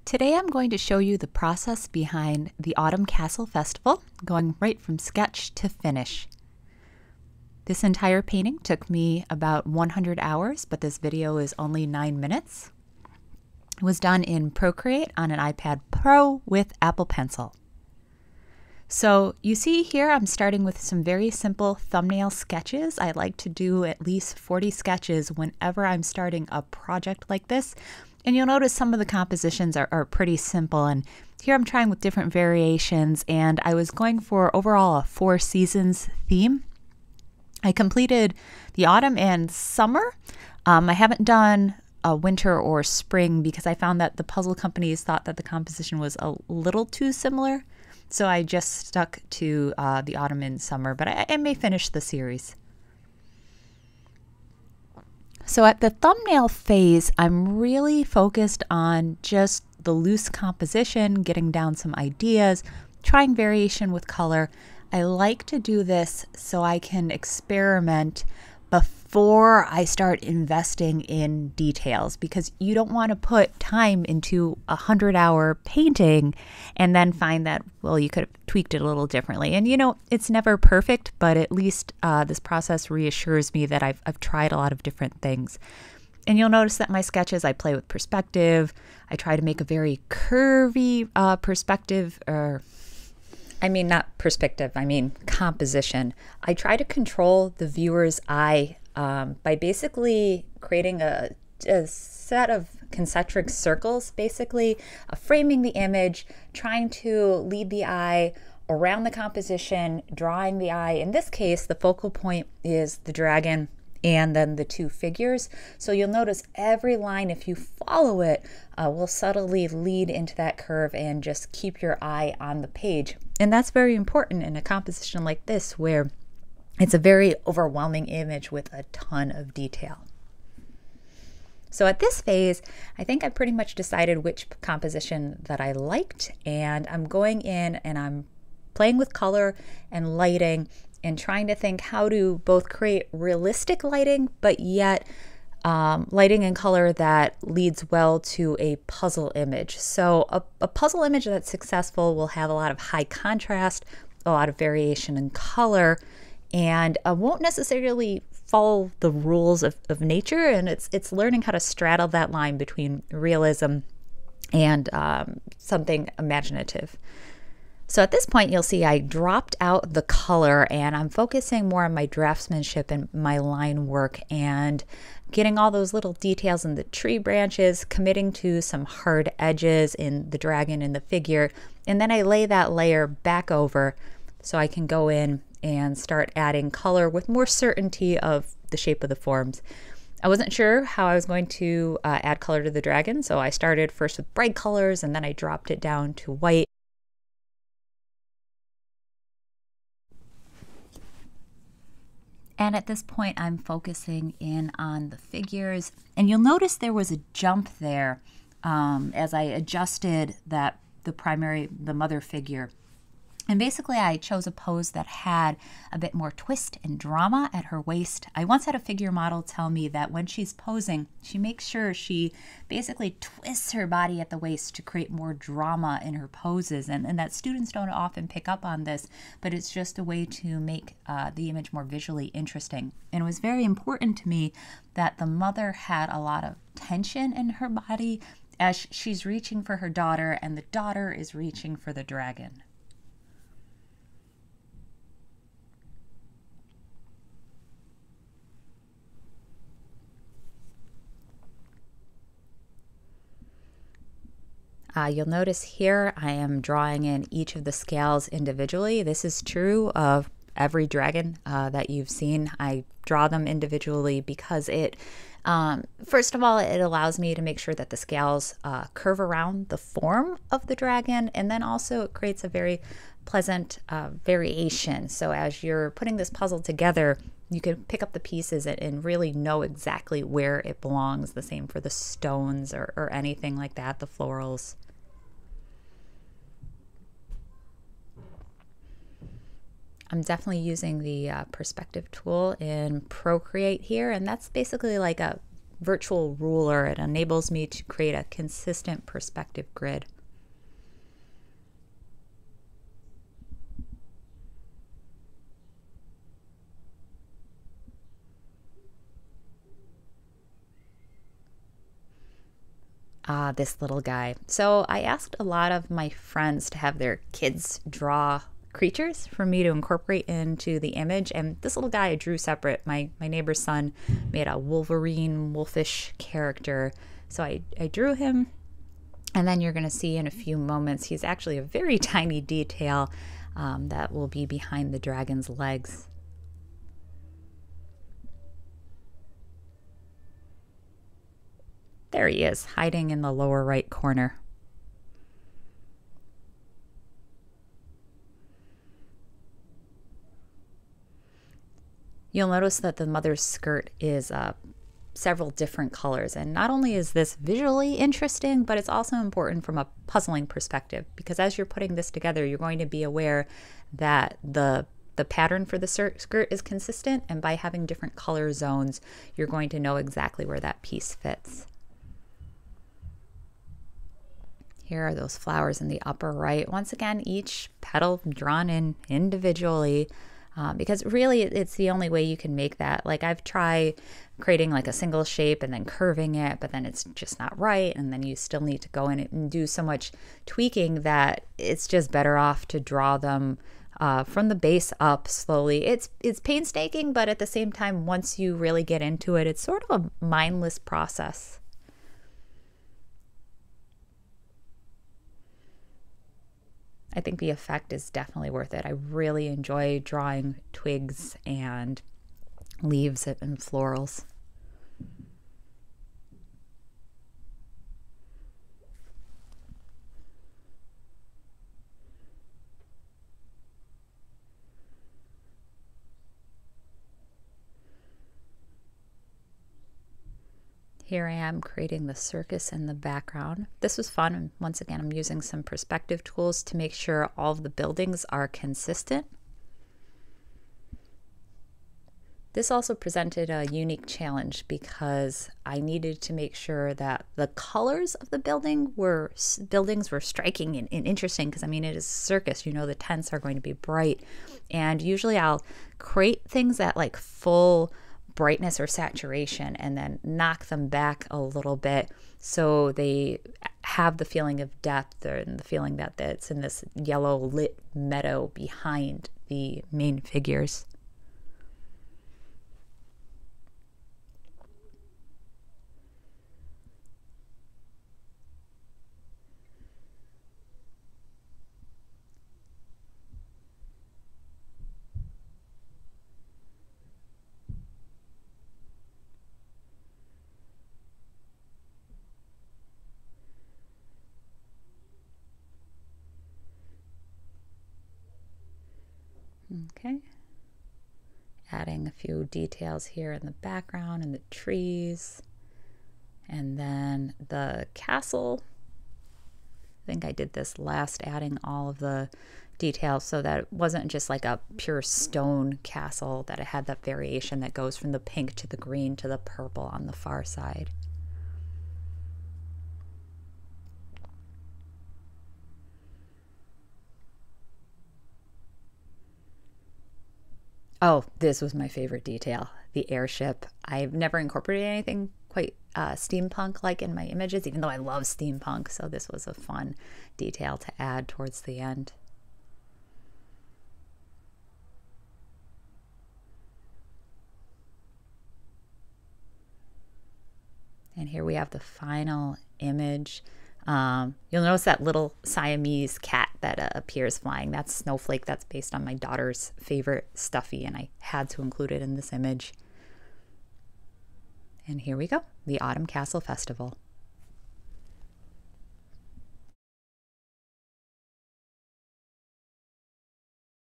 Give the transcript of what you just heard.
Today I'm going to show you the process behind the Autumn Castle Festival, going right from sketch to finish. This entire painting took me about 100 hours, but this video is only 9 minutes. It was done in Procreate on an iPad Pro with Apple Pencil. So you see here I'm starting with some very simple thumbnail sketches. I like to do at least 40 sketches whenever I'm starting a project like this. And you'll notice some of the compositions are pretty simple, and here I'm trying with different variations, and I was going for overall a 4 seasons theme. I completed the autumn and summer. I haven't done a winter or spring because I found that the puzzle companies thought that the composition was a little too similar. So I just stuck to the autumn and summer, but I may finish the series. So at the thumbnail phase, I'm really focused on just the loose composition, getting down some ideas, trying variation with color. I like to do this so I can experiment before I start investing in details, because you don't want to put time into a 100-hour painting and then find that, well, you could have tweaked it a little differently. And you know, it's never perfect, but at least this process reassures me that I've tried a lot of different things. And you'll notice that my sketches, I play with perspective. I try to make a very curvy perspective, not perspective, I mean composition. I try to control the viewer's eye by basically creating a set of concentric circles, basically framing the image, trying to lead the eye around the composition, drawing the eye. In this case, the focal point is the dragon and then the 2 figures. So you'll notice every line, if you follow it, will subtly lead into that curve and just keep your eye on the page. And that's very important in a composition like this, where it's a very overwhelming image with a ton of detail. So at this phase, I think I pretty much decided which composition that I liked, and I'm going in and I'm playing with color and lighting and trying to think how to both create realistic lighting, but yet lighting and color that leads well to a puzzle image. So a puzzle image that's successful will have a lot of high contrast, a lot of variation in color, and won't necessarily follow the rules of nature. And it's learning how to straddle that line between realism and something imaginative. So at this point, you'll see I dropped out the color and I'm focusing more on my draftsmanship and my line work and getting all those little details in the tree branches, committing to some hard edges in the dragon and the figure. And then I lay that layer back over so I can go in and start adding color with more certainty of the shape of the forms. I wasn't sure how I was going to add color to the dragon, so I started first with bright colors and then I dropped it down to white. And at this point, I'm focusing in on the figures. And you'll notice there was a jump there as I adjusted the mother figure. And basically, I chose a pose that had a bit more twist and drama at her waist. I once had a figure model tell me that when she's posing, she makes sure she basically twists her body at the waist to create more drama in her poses. And that students don't often pick up on this, but it's just a way to make the image more visually interesting. And it was very important to me that the mother had a lot of tension in her body as she's reaching for her daughter, and the daughter is reaching for the dragon. You'll notice here I am drawing in each of the scales individually. This is true of every dragon that you've seen. I draw them individually because first of all, it allows me to make sure that the scales curve around the form of the dragon, and then also it creates a very pleasant variation. So as you're putting this puzzle together, you can pick up the pieces and really know exactly where it belongs. The same for the stones or anything like that, the florals. I'm definitely using the perspective tool in Procreate here, and that's basically like a virtual ruler. It enables me to create a consistent perspective grid. Ah, this little guy. So I asked a lot of my friends to have their kids draw creatures for me to incorporate into the image, and this little guy I drew separate. My neighbor's son made a Wolverine wolfish character, so I drew him, and then you're going to see in a few moments he's actually a very tiny detail that will be behind the dragon's legs. There he is, hiding in the lower right corner. You'll notice that the mother's skirt is several different colors, and not only is this visually interesting, but it's also important from a puzzling perspective, because as you're putting this together, you're going to be aware that the pattern for the skirt is consistent, and by having different color zones, you're going to know exactly where that piece fits. Here are those flowers in the upper right. Once again, each petal drawn in individually, because really it's the only way you can make that. Like, I've tried creating like a single shape and then curving it, but then it's just not right. And then you still need to go in and do so much tweaking that it's just better off to draw them from the base up slowly. It's painstaking, but at the same time, once you really get into it, it's sort of a mindless process. I think the effect is definitely worth it. I really enjoy drawing twigs and leaves and florals. Here I am creating the circus in the background. This was fun, and once again I'm using some perspective tools to make sure all of the buildings are consistent. This also presented a unique challenge because I needed to make sure that the colors of the buildings were striking and interesting, because I mean, it is a circus, you know, the tents are going to be bright, and usually I'll create things at like full brightness or saturation and then knock them back a little bit so they have the feeling of depth and the feeling that it's in this yellow lit meadow behind the main figures. Okay, adding a few details here in the background and the trees, and then the castle. I think I did this last, adding all of the details so that it wasn't just like a pure stone castle, that it had that variation that goes from the pink to the green to the purple on the far side. Oh, this was my favorite detail, the airship. I've never incorporated anything quite steampunk-like in my images, even though I love steampunk, so this was a fun detail to add towards the end. And here we have the final image. You'll notice that little Siamese cat that appears flying. That's Snowflake. That's based on my daughter's favorite stuffy, and I had to include it in this image. And here we go, the Autumn Castle Festival.